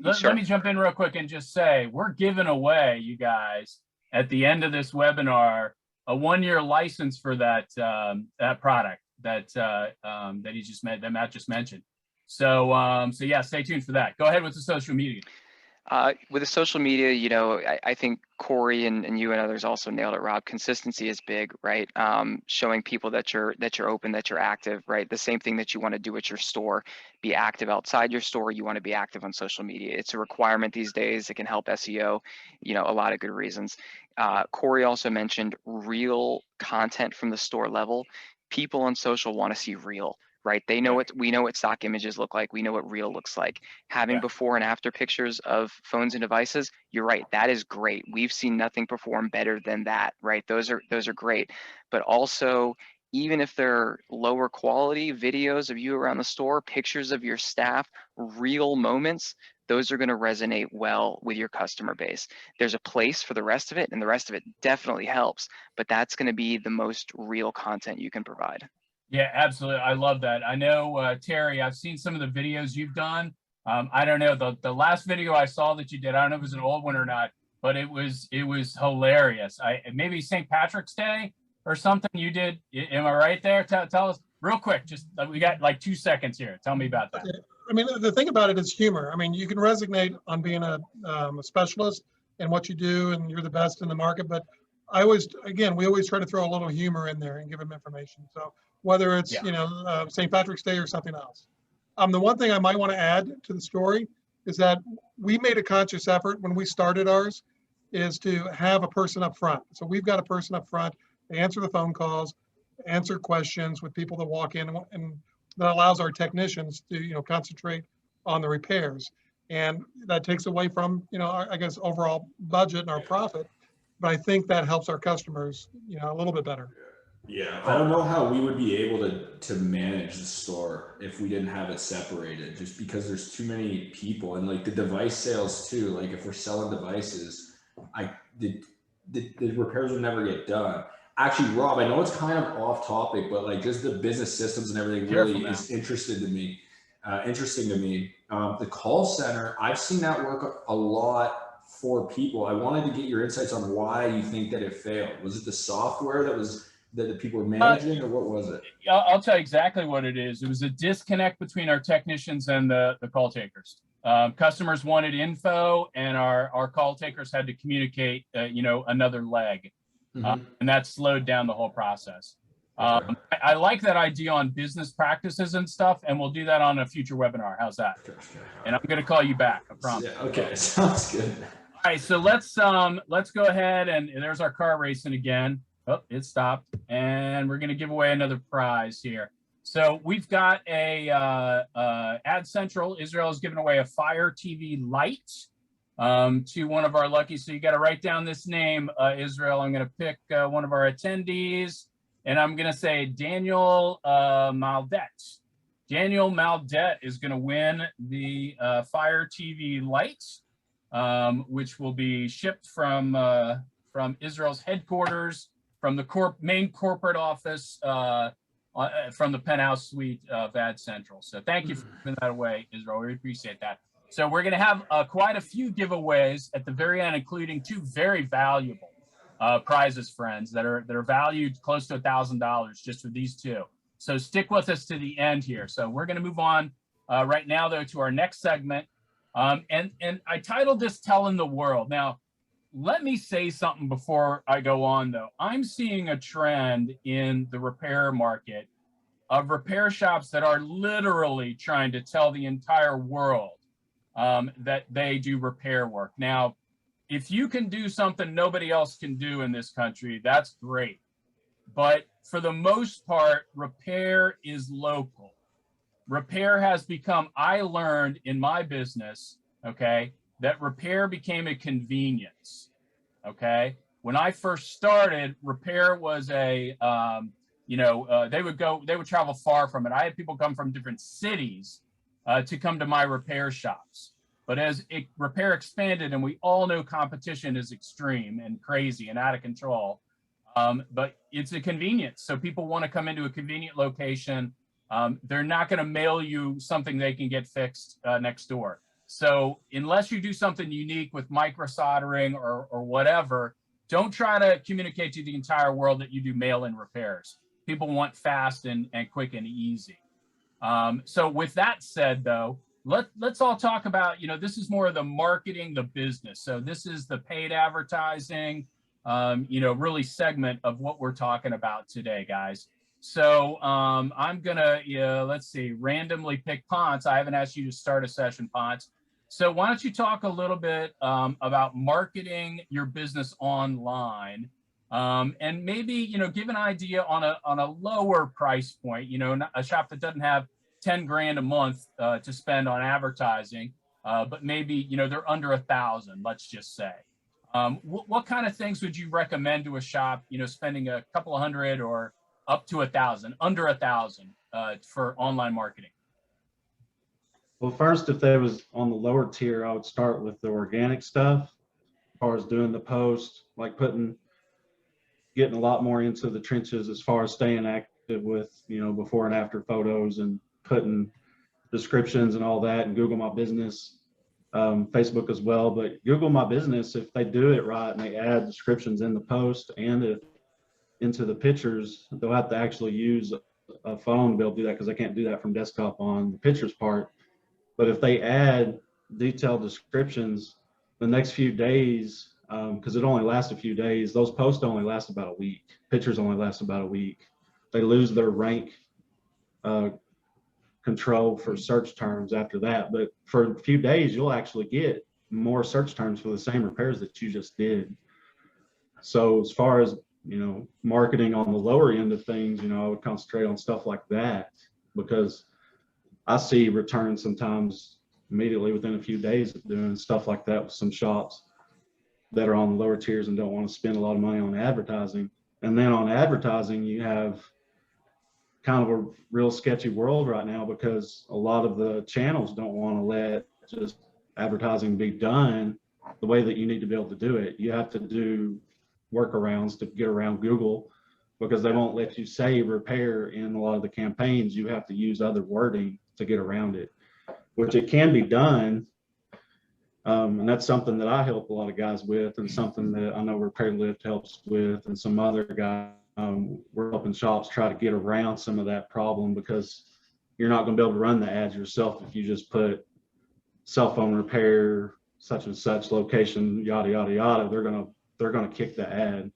Let me jump in real quick and just say, we're giving away, you guys, at the end of this webinar, a 1-year license for that that product that that Matt just mentioned. So yeah, stay tuned for that. Go ahead with the social media. With the social media, I think Cory and you and others also nailed it, Rob. Consistency is big, right? Showing people that you're open, that you're active, right? The same thing that you want to do at your store. Be active outside your store. You want to be active on social media. It's a requirement these days. It can help SEO, a lot of good reasons. Cory also mentioned real content from the store level. People on social want to see real, right? They know we know what stock images look like. We know what real looks like. Having before and after pictures of phones and devices, you're right. That is great. We've seen nothing perform better than that, right? Those are great. But also, even if they're lower quality videos of you around the store, pictures of your staff, real moments, those are going to resonate well with your customer base. There's a place for the rest of it, and the rest of it definitely helps, but that's going to be the most real content you can provide. Yeah, absolutely. I love that. I know, Terry, I've seen some of the videos you've done. I don't know, the last video I saw that you did, I don't know if it was an old one or not, but it was hilarious. Maybe St. Patrick's Day or something you did. Am I right there? Tell us real quick. Just we got like 2 seconds here. Tell me about that. I mean, the thing about it is humor. I mean, you can resonate on being a specialist and what you do, and you're the best in the market, but we always try to throw a little humor in there and give them information. So whether it's, Yeah. St. Patrick's Day or something else. The one thing I might want to add to the story is that we made a conscious effort when we started ours is to have a person up front. So we've got a person up front to answer the phone calls, answer questions with people that walk in, and that allows our technicians to, concentrate on the repairs. And that takes away from, I guess, overall budget and our profit. But I think that helps our customers, a little bit better. Yeah, I don't know how we would be able to manage the store if we didn't have it separated, just because there's too many people, and like the device sales too. Like if we're selling devices, the repairs would never get done. Actually, Rob, I know it's kind of off topic, but like just the business systems and everything really is interesting to me. The call center, I've seen that work a lot for people. I wanted to get your insights on why you think that it failed. Was it the software that the people were managing, or what was it? I'll tell you exactly what it is. It was a disconnect between our technicians and the call takers. Customers wanted info, and our call takers had to communicate, another leg. And that slowed down the whole process. I like that idea on business practices and stuff, and we'll do that on a future webinar. How's that? And I'm going to call you back, I promise. Yeah, okay, sounds good. All right, so let's go ahead, and there's our car racing again. Oh, it stopped, and we're going to give away another prize here. So we've got a AdCentral. Israel is giving away a Fire TV light to one of our lucky. So you got to write down this name, Israel. I'm going to pick one of our attendees, and I'm going to say Daniel Maldette. Daniel Maldette is going to win the Fire TV light, which will be shipped from Israel's headquarters, from the main corporate office, from the penthouse suite of AdCentral. So thank you for giving that away, Israel. We appreciate that. So we're going to have quite a few giveaways at the very end, including two very valuable prizes, friends, that are valued close to $1,000 just for these two. So stick with us to the end here. So we're going to move on right now, though, to our next segment. And I titled this "Telling the World." Now, let me say something before I go on, though. I'm seeing a trend in the repair market of repair shops that are literally trying to tell the entire world that they do repair work. Now, if you can do something nobody else can do in this country, that's great. But for the most part, repair is local. Repair has become, I learned in my business, okay, that repair became a convenience, okay? When I first started, repair was they would travel far from it. I had people come from different cities to come to my repair shops. But as repair expanded, and we all know competition is extreme and crazy and out of control, but it's a convenience. So people want to come into a convenient location. They're not going to mail you something they can get fixed next door. So unless you do something unique with micro soldering or whatever, don't try to communicate to the entire world that you do mail-in repairs. People want fast and quick and easy. So with that said, though, let's all talk about, this is more of the marketing, the business. So this is the paid advertising, really segment of what we're talking about today, guys. So I'm gonna, let's see, randomly pick Ponce. I haven't asked you to start a session, Ponce. So why don't you talk a little bit about marketing your business online, and maybe, give an idea on a lower price point, a shop that doesn't have 10 grand a month to spend on advertising, but maybe, they're under 1,000, let's just say. What kind of things would you recommend to a shop, spending a couple of hundred or up to 1,000, under 1,000 for online marketing? Well, first, if they was on the lower tier, I would start with the organic stuff, as far as doing the post, like getting a lot more into the trenches as far as staying active with, before and after photos and putting descriptions and all that, and Google My Business, Facebook as well. But Google My Business, if they do it right and they add descriptions in the post and into the pictures, they'll have to actually use a phone to be able to do that, because they can't do that from desktop on the pictures part. But if they add detailed descriptions, the next few days, because it only lasts a few days. Those posts only last about a week. Pictures only last about a week. They lose their rank control for search terms after that. But for a few days, you'll actually get more search terms for the same repairs that you just did. So as far as, marketing on the lower end of things, I would concentrate on stuff like that, because I see returns sometimes immediately within a few days of doing stuff like that with some shops that are on the lower tiers and don't want to spend a lot of money on advertising. And then on advertising, you have kind of a real sketchy world right now, because a lot of the channels don't want to let just advertising be done the way that you need to be able to do it. You have to do workarounds to get around Google, because they won't let you say repair in a lot of the campaigns. You have to use other wording to get around it, which it can be done. And that's something that I help a lot of guys with, and something that I know RepairLift helps with, and some other guys. We're helping shops try to get around some of that problem, because you're not going to be able to run the ads yourself if you just put cell phone repair, such and such location, yada, yada, yada. They're going to kick the ad.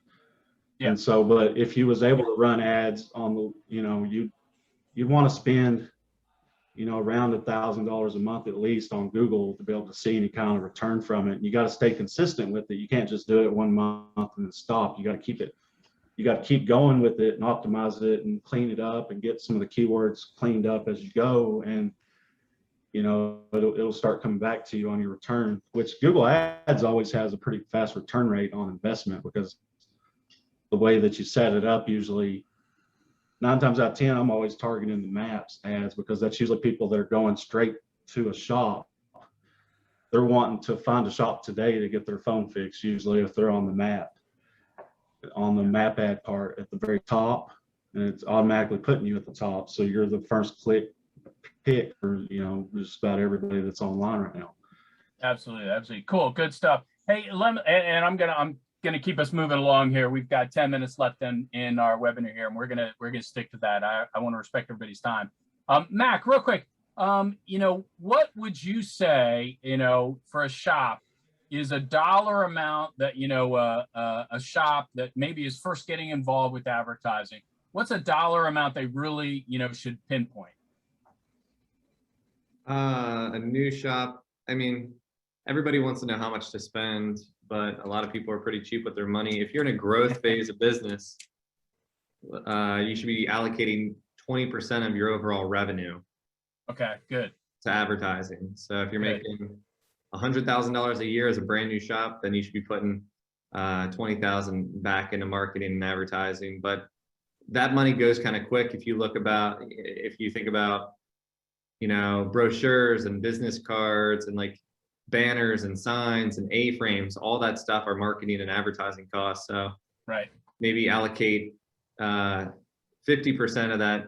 Yeah. And so, but if you was able to run ads on the, you'd want to spend, around $1,000 a month at least on Google to be able to see any kind of return from it. And you got to stay consistent with it. You can't just do it 1 month and then stop. You got to keep it. You got to keep going with it and optimize it and clean it up and get some of the keywords cleaned up as you go. And, it'll start coming back to you on your return, which Google Ads always has a pretty fast return rate on investment, because the way that you set it up, usually 9 times out of 10, I'm always targeting the maps ads, because that's usually people that are going straight to a shop. They're wanting to find a shop today to get their phone fixed, usually, if they're on the map ad part at the very top, and it's automatically putting you at the top. So you're the first click pick for, just about everybody that's online right now. Absolutely. Cool. Good stuff. Hey, and I'm gonna keep us moving along here. We've got 10 minutes left in our webinar here, and we're gonna stick to that. I want to respect everybody's time. Mac, real quick, what would you say, for a shop is a dollar amount that, a shop that maybe is first getting involved with advertising, what's a dollar amount they really, should pinpoint? A new shop, I mean, everybody wants to know how much to spend, but a lot of people are pretty cheap with their money. If you're in a growth phase of business, you should be allocating 20% of your overall revenue. Okay, good. To advertising. So if you're making $100,000 a year as a brand new shop, then you should be putting 20,000 back into marketing and advertising. But that money goes kind of quick. If you think about, brochures and business cards and like banners and signs and A-frames, all that stuff are marketing and advertising costs. So right, maybe allocate 50% of that,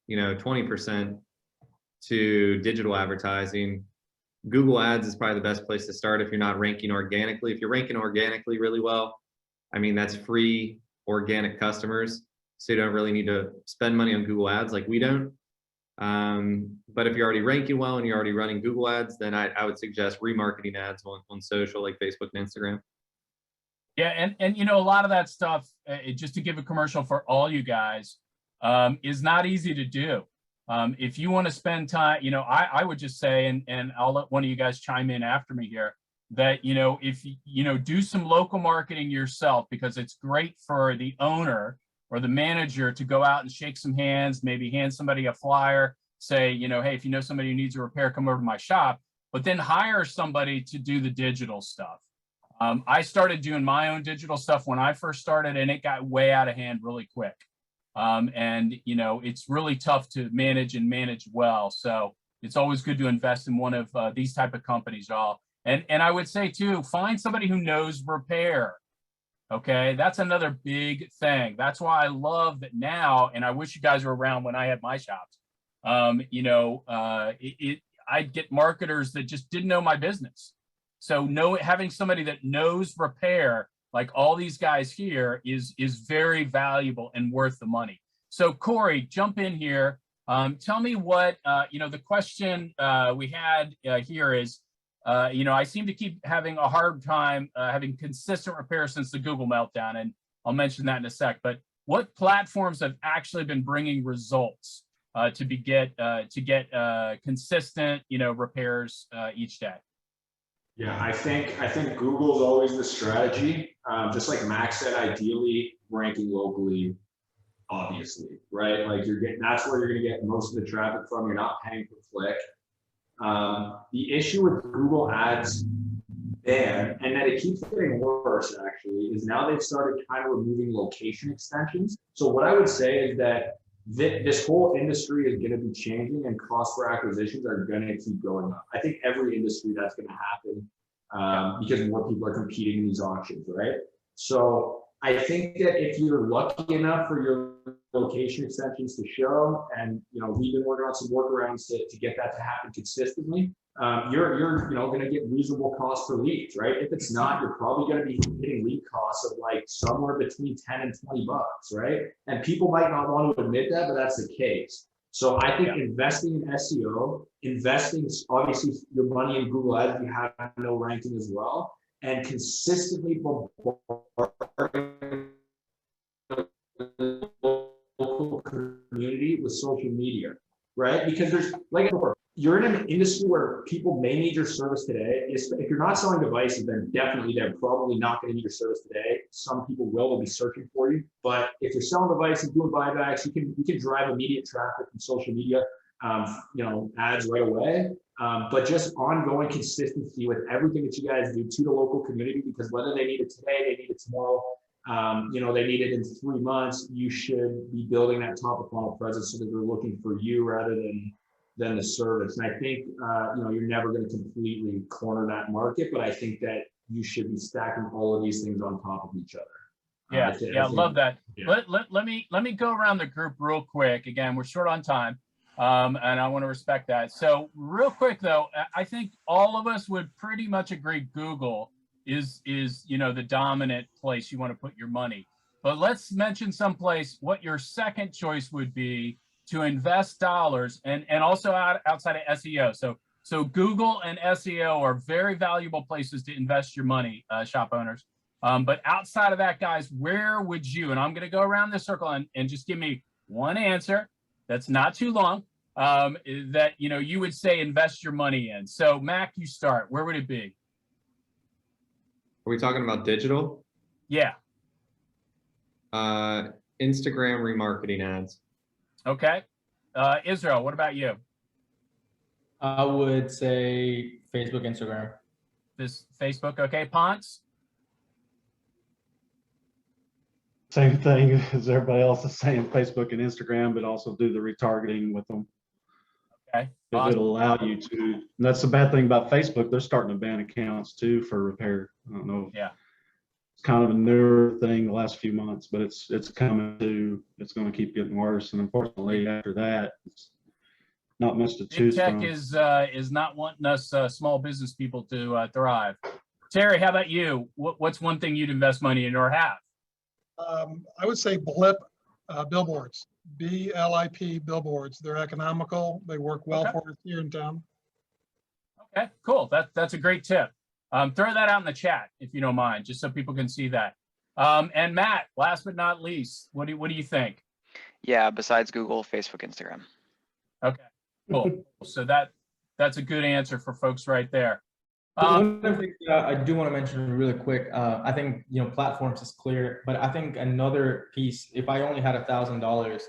20% to digital advertising. Google Ads is probably the best place to start if you're not ranking organically. If you're ranking organically really well, I mean, that's free organic customers, so you don't really need to spend money on Google Ads like we don't. But if you're already ranking well and you're already running Google Ads, then I would suggest remarketing ads on social, like Facebook and Instagram. Yeah, and a lot of that stuff, just to give a commercial for all you guys, is not easy to do. If you want to spend time, I would just say, and I'll let one of you guys chime in after me here, that, if do some local marketing yourself, because it's great for the owner or the manager to go out and shake some hands, maybe hand somebody a flyer, say, hey, if you know somebody who needs a repair, come over to my shop, but then hire somebody to do the digital stuff. I started doing my own digital stuff when I first started, and it got way out of hand really quick. And it's really tough to manage well. So it's always good to invest in one of these type of companies, y'all. And I would say too, find somebody who knows repair. Okay, that's another big thing. That's why I love that now, and I wish you guys were around when I had my shops. I'd get marketers that just didn't know my business. So having somebody that knows repair, like all these guys here, is very valuable and worth the money. So Cory, jump in here. Tell me what, the question we had here is, you know, I seem to keep having a hard time having consistent repair since the Google meltdown, and I'll mention that in a sec. But what platforms have actually been bringing results to get consistent, you know, repairs each day? Yeah, I think Google's always the strategy. Just like Max said, ideally ranking locally, obviously, right? Like that's where you're gonna get most of the traffic from. You're not paying per click. The issue with Google Ads ban, and that it keeps getting worse actually, is now they've started kind of removing location extensions. So what I would say is that this whole industry is going to be changing, and cost per acquisitions are going to keep going up. I think every industry that's going to happen because more people are competing in these auctions, right? So I think that if you're lucky enough for your location extensions to show, and you know, we've been working on some workarounds to get that to happen consistently, you're you know, going to get reasonable cost per leads, right? If it's not, you're probably going to be hitting lead costs of like somewhere between 10 and 20 bucks, right? And people might not want to admit that, but that's the case. So I think investing in SEO, investing obviously your money in Google Ads if you have no ranking as well, and consistently bombarding the local community with social media, right? Because there's, like, you're in an industry where people may need your service today. If you're not selling devices, then definitely they're probably not going to need your service today. Some people will be searching for you. But if you're selling devices, doing buybacks, you can drive immediate traffic from social media, you know, ads right away. But just ongoing consistency with everything that you guys do to the local community, because whether they need it today, they need it tomorrow, you know, they need it in 3 months, you should be building that top of funnel presence so that they're looking for you rather than the service. And I think, you know, you're never going to completely corner that market, but I think that you should be stacking all of these things on top of each other. Yeah, I love that. Yeah. Let me go around the group real quick. Again, we're short on time, and I want to respect that. So real quick though, I think all of us would pretty much agree Google is you know, the dominant place you want to put your money. But let's mention someplace what your second choice would be to invest dollars, and also outside of SEO. So Google and SEO are very valuable places to invest your money, shop owners. But outside of that, guys, where would you, and I'm going to go around the circle and just give me one answer that's not too long, that, you know, you would say invest your money in. So Mac, you start. Where would it be? Are we talking about digital? Yeah. Instagram remarketing ads. Okay. Israel, what about you? I would say Facebook, Instagram. This Facebook, okay. Ponce? Same thing as everybody else is saying, Facebook and Instagram, but also do the retargeting with them. Okay. Awesome. It'll allow you to, and that's the bad thing about Facebook. They're starting to ban accounts too for repair. I don't know. Yeah. It's kind of a newer thing the last few months, but it's coming to, it's going to keep getting worse. And unfortunately after that, it's not much to choose from. Big tech is not wanting us small business people to thrive. Terry, how about you? What's one thing you'd invest money in or have? I would say blip billboards, BLIP billboards. They're economical. They work well for us here in town. Okay, cool. That's a great tip. Throw that out in the chat if you don't mind, just so people can see that. And Matt, last but not least, what do you think? Yeah, besides Google, Facebook, Instagram. Okay, cool. So that's a good answer for folks right there. One other thing I do want to mention really quick, I think, you know, platforms is clear, but I think another piece, if I only had $1,000,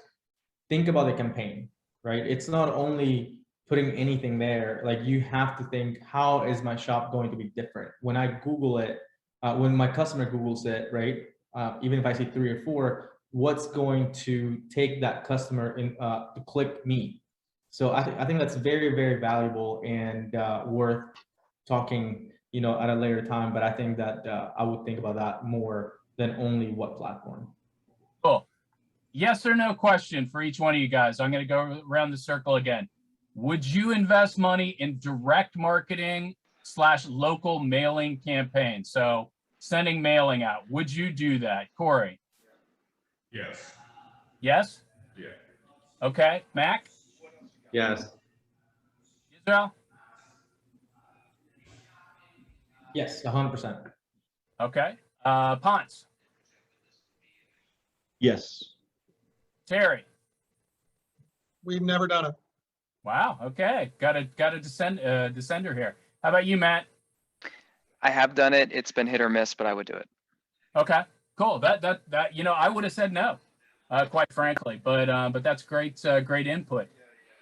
think about the campaign, right? It's not only putting anything there, like you have to think, how is my shop going to be different? When I Google it, when my customer Googles it, right? Even if I see 3 or 4, what's going to take that customer in to click me? So I think that's very, very valuable and worth talking, you know, at a later time. But I think that I would think about that more than only what platform. Cool. Yes or no question for each one of you guys. I'm going to go around the circle again. Would you invest money in direct marketing / local mailing campaign? So sending mailing out. Would you do that? Cory? Yes. Yes? Yeah. Okay. Mac? Yes. Israel? Yes, 100%. Okay. Ponce, Yes. Terry. We've never done it. Wow. Okay. Got a descender here. How about you, Matt? I have done it. It's been hit or miss, but I would do it. Okay. Cool. That I would have said no, quite frankly, but that's great. Great input.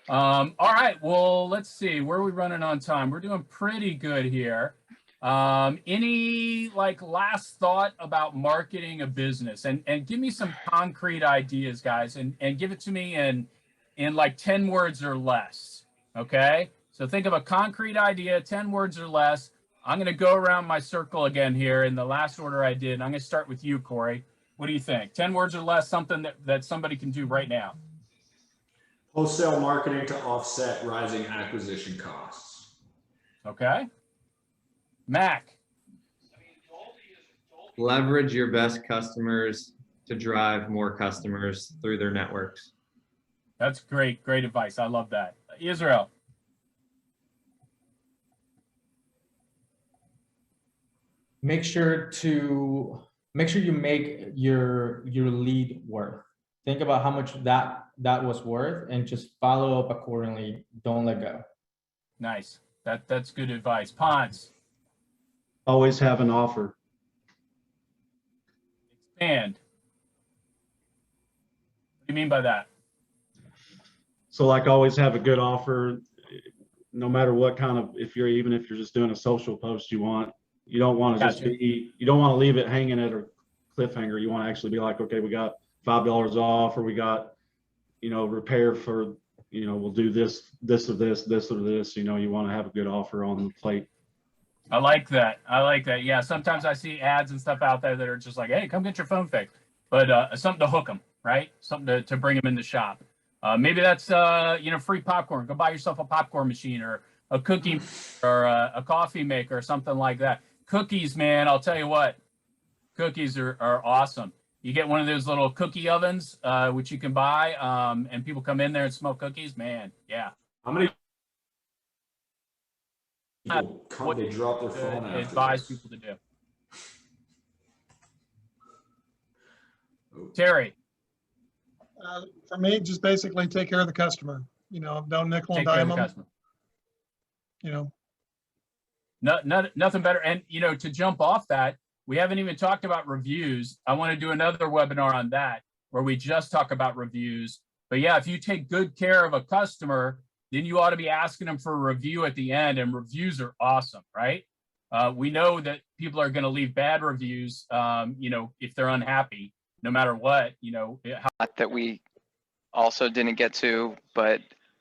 All right. Well, let's see. Where are we running on time? We're doing pretty good here. Any like last thought about marketing a business, and give me some concrete ideas, guys, and give it to me in like 10 words or less. Okay. So think of a concrete idea, 10 words or less. I'm going to go around my circle again here in the last order I did. I'm going to start with you, Cory. What do you think? 10 words or less, something that somebody can do right now. Wholesale marketing to offset rising acquisition costs. Okay. Mac. Leverage your best customers to drive more customers through their networks. That's great. Great advice. I love that. Israel. Make sure you make your lead worth. Think about how much that was worth and just follow up accordingly. Don't let go. Nice. That's good advice. Ponce. Always have an offer. Expand. What do you mean by that? So like always have a good offer, no matter what kind of, even if you're just doing a social post, you don't want to just be, you don't want to leave it hanging at a cliffhanger. You want to actually be like, okay, we got $5 off, or we got, repair for, we'll do this or this, you want to have a good offer on the plate. I like that. Yeah. Sometimes I see ads and stuff out there that are just like, hey, come get your phone fixed, but something to hook them, right? Something to bring them in the shop. Maybe that's, free popcorn. Go buy yourself a popcorn machine or a cookie or a coffee maker or something like that. Cookies, man, I'll tell you what, cookies are awesome. You get one of those little cookie ovens, which you can buy, and people come in there and smell cookies, man. Yeah. How many people come, they drop their phone after advise this? people to do. Terry. For me, just basically take care of the customer, don't nickel and Take care of dime the them, customer. Nothing better. And, to jump off that, we haven't even talked about reviews. I want to do another webinar on that where we just talk about reviews. But yeah, if you take good care of a customer, then you ought to be asking them for a review at the end, and reviews are awesome, right? We know that people are going to leave bad reviews, if they're unhappy, no matter what, That we also didn't get to, but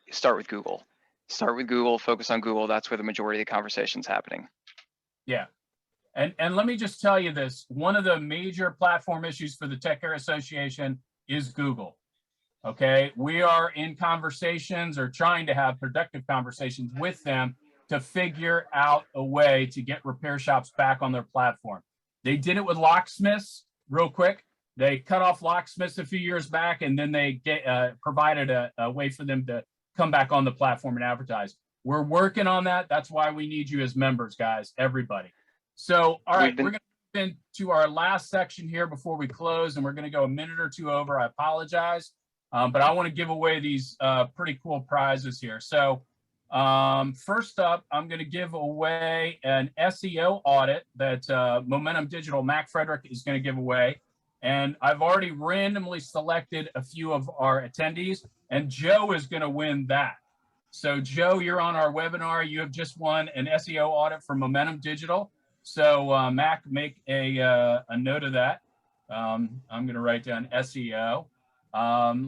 start with Google. Start with Google, focus on Google. That's where the majority of the conversation's happening. Yeah. And let me just tell you this, one of the major platform issues for the Tech Care Association is Google. Okay. We are in conversations, or trying to have productive conversations with them to figure out a way to get repair shops back on their platform. They did it with locksmiths real quick. They cut off locksmiths a few years back, and then they provided a way for them to come back on the platform and advertise. We're working on that. That's why we need you as members, guys, everybody. So, all right, we're going to move into our last section here before we close, and we're going to go a minute or two over. I apologize, but I want to give away these pretty cool prizes here. So first up, I'm going to give away an SEO audit that Momentum Digital, Mac Frederick, is going to give away. And I've already randomly selected a few of our attendees, and Joe is going to win that. So Joe, you're on our webinar. You have just won an SEO audit from Momentum Digital. So Mac, make a note of that. I'm going to write down SEO.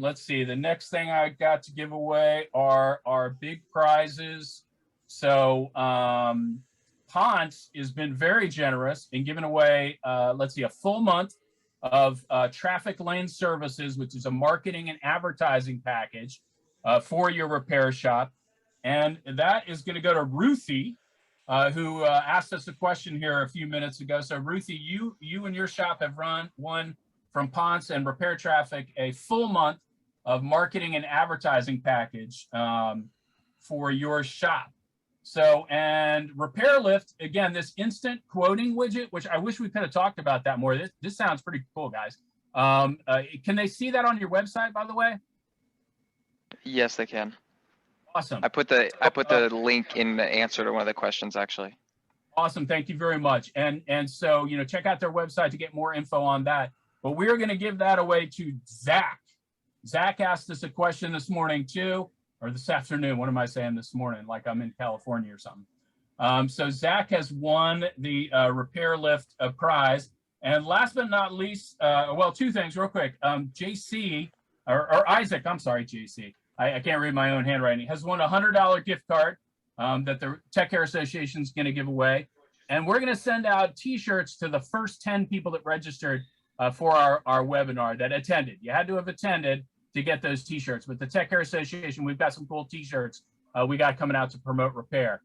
Let's see. The next thing I got to give away are our big prizes. So Ponce has been very generous in giving away, let's see, a full month of traffic lane services, which is a marketing and advertising package for your repair shop. And that is going to go to Ruthie, who asked us a question here a few minutes ago. So Ruthie, you and your shop have won from Ponce and Repair Traffic a full month of marketing and advertising package for your shop. So, and RepairLift, again, this instant quoting widget, which I wish we could have talked about that more. This sounds pretty cool, guys. Can they see that on your website, by the way? Yes, they can. Awesome. I put the link in the answer to one of the questions, actually. Awesome. Thank you very much. And so, you know, check out their website to get more info on that. But we're going to give that away to Zach. Zach asked us a question this morning too, or this afternoon. What am I saying this morning? Like I'm in California or something. So Zach has won the RepairLift prize. And last but not least, well, two things real quick. JC, or Isaac, I'm sorry, JC. I can't read my own handwriting. Has won a $100 gift card that the Tech Care Association is going to give away. And we're going to send out T-shirts to the first 10 people that registered for our webinar that attended. You had to have attended to get those T-shirts. But the Tech Care Association, we've got some cool T-shirts we got coming out to promote repair.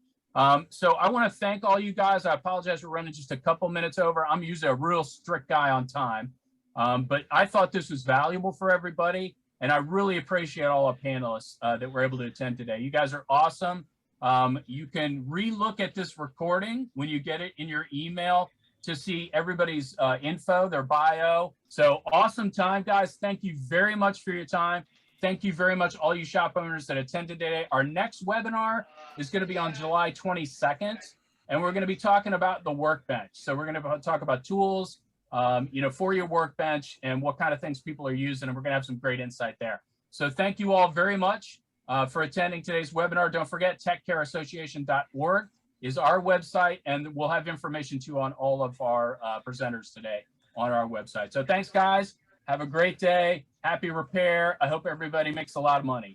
So I want to thank all you guys. I apologize for running just a couple minutes over. I'm usually a real strict guy on time. But I thought this was valuable for everybody. And I really appreciate all our panelists that were able to attend today. You guys are awesome. You can re-look at this recording when you get it in your email to see everybody's info, their bio. So awesome time, guys. Thank you very much for your time. Thank you very much, all you shop owners that attended today. Our next webinar is going to be on July 22nd, and we're going to be talking about the workbench. So we're going to talk about tools, you know, for your workbench and what kind of things people are using, and we're going to have some great insight there. So thank you all very much for attending today's webinar. Don't forget, techcareassociation.org is our website, and we'll have information too on all of our presenters today on our website. So thanks, guys. Have a great day. Happy repair. I hope everybody makes a lot of money.